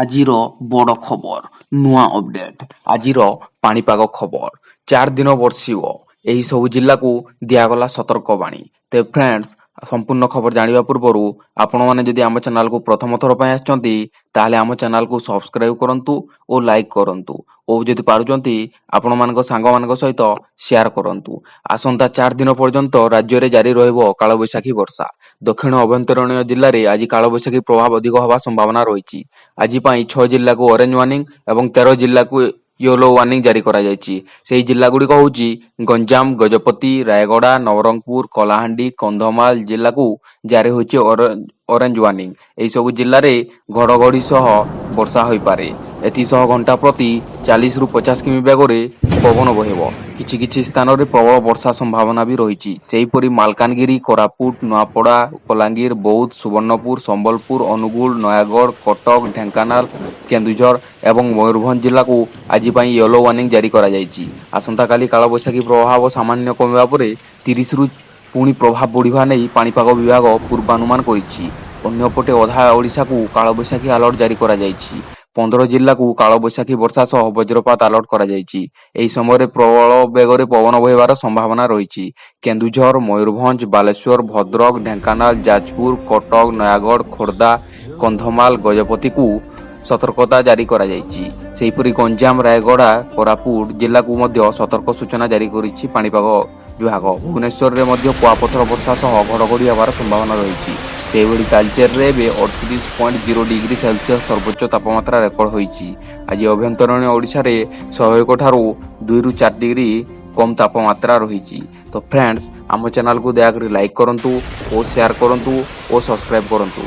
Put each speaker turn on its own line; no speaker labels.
ଆଜିର ବଡ଼ ଖବର, ନୂଆ ଅପଡେଟ୍। ଆଜିର ପାଣିପାଗ ଖବର, 4 ଦିନ ବର୍ଷିବ। ଏହି ସବୁ ଜିଲ୍ଲାକୁ ଦିଆଗଲା ସତର୍କବାଣୀ। ତ ଫ୍ରେଣ୍ଡସ୍, ସମ୍ପୂର୍ଣ୍ଣ ଖବର ଜାଣିବା ପୂର୍ବରୁ ଆପଣମାନେ ଯଦି ଆମ ଚ୍ୟାନେଲକୁ ପ୍ରଥମ ଥର ପାଇଁ ଆସିଛନ୍ତି ତାହେଲେ ଆମ ଚ୍ୟାନେଲକୁ ସବସ୍କ୍ରାଇବ କରନ୍ତୁ ଓ ଲାଇକ୍ କରନ୍ତୁ ଓ ଯଦି ପାରୁଛନ୍ତି ଆପଣମାନଙ୍କ ସାଙ୍ଗମାନଙ୍କ ସହିତ ସେୟାର କରନ୍ତୁ। ଆସନ୍ତା 4 ଦିନ ପର୍ଯ୍ୟନ୍ତ ରାଜ୍ୟରେ ଜାରି ରହିବ କାଳବୈଶାଖୀ ବର୍ଷା। ଦକ୍ଷିଣ ଅଭ୍ୟନ୍ତରୀଣ ଜିଲ୍ଲାରେ ଆଜି କାଳବୈଶାଖୀ ପ୍ରଭାବ ଅଧିକ ହେବା ସମ୍ଭାବନା ରହିଛି। ଆଜି ପାଇଁ 6 ଜିଲ୍ଲାକୁ ଅରେଞ୍ଜ ୱାର୍ଣ୍ଣିଂ ଏବଂ 13 ଜିଲ୍ଲାକୁ ୟେଲୋ ୱାର୍ଣ୍ଣିଂ ଜାରି କରାଯାଇଛି। ସେହି ଜିଲ୍ଲାଗୁଡ଼ିକ ହେଉଛି ଗଞ୍ଜାମ, ଗଜପତି, ରାୟଗଡ଼ା, ନବରଙ୍ଗପୁର, କଳାହାଣ୍ଡି, କନ୍ଧମାଳ ଜିଲ୍ଲାକୁ ଜାରି ହୋଇଛି ଅରେଞ୍ଜ ୱାର୍ଣ୍ଣିଂ। ଏହିସବୁ ଜିଲ୍ଲାରେ ଘଡ଼ଘଡ଼ି ସହ ବର୍ଷା ହୋଇପାରେ। ଏଥିସହ ଘଣ୍ଟା ପ୍ରତି 40ରୁ 50 କିମି ବେଗରେ ପବନ ବହିବ। କିଛି କିଛି ସ୍ଥାନରେ ପ୍ରବଳ ବର୍ଷା ସମ୍ଭାବନା ବି ରହିଛି। ସେହିପରି ମାଲକାନଗିରି, କୋରାପୁଟ, ନୂଆପଡ଼ା, ବଲାଙ୍ଗୀର, ବୌଦ୍ଧ, ସୁବର୍ଣ୍ଣପୁର, ସମ୍ବଲପୁର, ଅନୁଗୁଳ, ନୟାଗଡ଼, କଟକ, ଢେଙ୍କାନାଳ, କେନ୍ଦୁଝର ଏବଂ ମୟୂରଭଞ୍ଜ ଜିଲ୍ଲାକୁ ଆଜି ପାଇଁ ୟେଲୋ ୱାର୍ଣ୍ଣିଂ ଜାରି କରାଯାଇଛି। ଆସନ୍ତାକାଲି କାଳବୈଶାଖୀ ପ୍ରଭାବ ସାମାନ୍ୟ କମିବା ପରେ 30ରୁ ପୁଣି ପ୍ରଭାବ ବଢ଼ିବା ନେଇ ପାଣିପାଗ ବିଭାଗ ପୂର୍ବାନୁମାନ କରିଛି। ଅନ୍ୟପଟେ ଅଧା ଓଡ଼ିଶାକୁ କାଳବୈଶାଖୀ ଆଲର୍ଟ ଜାରି କରାଯାଇଛି। 15 ଜିଲ୍ଲାକୁ କାଳବୈଶାଖୀ ବର୍ଷା ସହ ବଜ୍ରପାତ ଆଲର୍ଟ କରାଯାଇଛି। ଏହି ସମୟରେ ପ୍ରବଳ ବେଗରେ ପବନ ବହିବାର ସମ୍ଭାବନା ରହିଛି। କେନ୍ଦୁଝର, ମୟୂରଭଞ୍ଜ, ବାଲେଶ୍ୱର, ଭଦ୍ରକ, ଢେଙ୍କାନାଳ, ଯାଜପୁର, କଟକ, ନୟାଗଡ଼, ଖୋର୍ଦ୍ଧା, କନ୍ଧମାଳ, ଗଜପତିକୁ ସତର୍କତା ଜାରି କରାଯାଇଛି। ସେହିପରି ଗଞ୍ଜାମ, ରାୟଗଡ଼ା, କୋରାପୁଟ ଜିଲ୍ଲାକୁ ମଧ୍ୟ ସତର୍କ ସୂଚନା ଜାରି କରିଛି ପାଣିପାଗ ବିଭାଗ। ଭୁବନେଶ୍ୱରରେ ମଧ୍ୟ କୁଆପଥର ବର୍ଷା ସହ ଘଡ଼ଘଡ଼ି ହେବାର ସମ୍ଭାବନା ରହିଛି। ସେହିଭଳି ତାଳଚେରରେ ଏବେ 38.0 ଡିଗ୍ରୀ ସେଲସିୟସ୍ ସର୍ବୋଚ୍ଚ ତାପମାତ୍ରା ରେକର୍ଡ ହୋଇଛି। ଆଜି ଅଭ୍ୟନ୍ତରୀଣ ଓଡ଼ିଶାରେ ସ୍ୱାଭାବିକଠାରୁ 2ରୁ 4 ଡିଗ୍ରୀ କମ୍ ତାପମାତ୍ରା ରହିଛି। ତ ଫ୍ରେଣ୍ଡସ୍, ଆମ ଚ୍ୟାନେଲକୁ ଦୟାକରି ଲାଇକ୍ କରନ୍ତୁ ଓ ସେୟାର କରନ୍ତୁ ଓ ସବସ୍କ୍ରାଇବ୍ କରନ୍ତୁ।